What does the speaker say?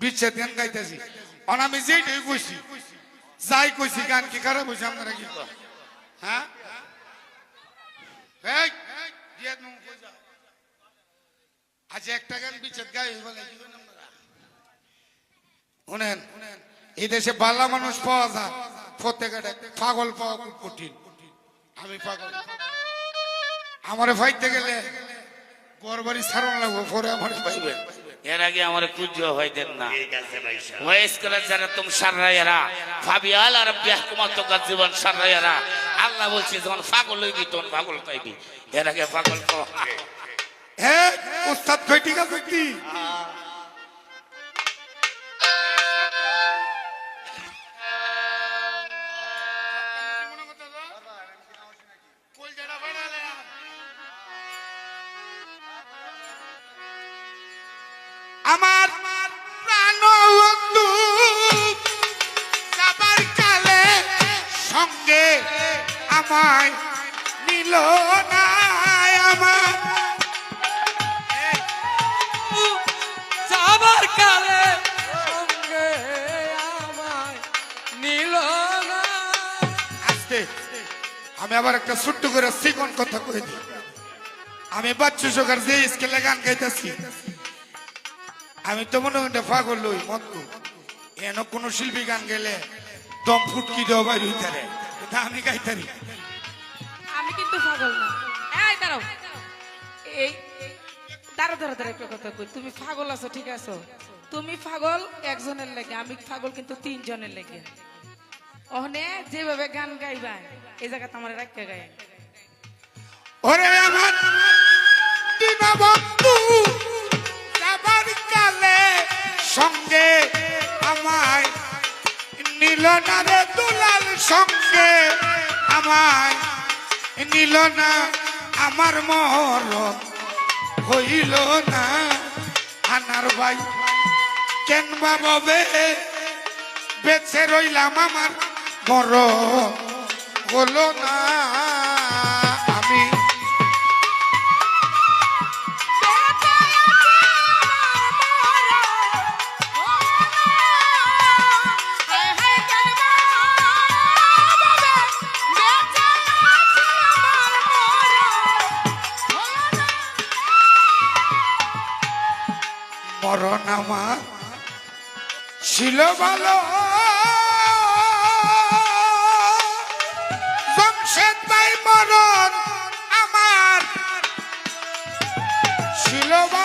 বিচ্ছেদ গান গাইতেছি আমি যেটাই কইছি যাই কইছি গান কি খারাপ হয়েছে আপনারা কি হ্যাঁ আজ একটা গান বিচ্ছেদ গাই বলে শুনেন এই দেশে বালা মানুষ পাওয়া যায় প্রত্যেকটা পাগল পাওয়া খুব কঠিন আমি পাগল আমারে ফাইতে গেলে গড়বাড়ি ছাড়ন লাগবো পরে আমারে পাইবেন এর আগে আমার কুজো হয় দেন না ওয়াইস করে যারা তুমি সারায়ারা ফাবিয়াল আর বিয়াহকুমা তো জীবন সারায়ারা আল্লাহ বলছে যখন পাগল হইবি তখন পাগল পাইবি এর আগে পাগল কো হ্যাঁ উস্তাদ কই ঠিক আছে কি আমার প্রাণ বন্ধু যাবার কালে সঙ্গে আমায় নিল না আমার যাবার কালে সঙ্গে আমায় নিল না। আজকে আমি আবার একটা ছোট্ট করে সিকন কথা কই দিই আমি বাচ্চু সরকার যে স্কেলে গান গাইতেছি আমি তো মনে হয় পাগল লই মতো এন কোন শিল্পী গান গেলে দম ফুটকি দেওয়া বাইর হইতারে এটা আমি গাইতারি আমি কিন্তু পাগল না। এই দাঁড়াও, এই দাঁড়া দাঁড়া দাঁড়া একটা কথা কই, তুমি পাগল আছো ঠিক আছো, তুমি পাগল একজনের লেগে, আমি পাগল কিন্তু তিনজনের লেগে। ওখানে যেভাবে গান গাইবা এই জায়গাতে আমার রাখতে গায় ওরে আমার দিনা বন্ধু যাবার কালে সঙ্গে আমায় নিল না রে দুলাল সঙ্গে আমায় নিল না আমার মহরত হইল না আনার ভাই কেন ভাবে বেঁচে রইলাম আমার মরণ হলো না আমি মরণ আমার ছিল ভালো জমশেদ ভাই মরণ আমার ছিল ভালো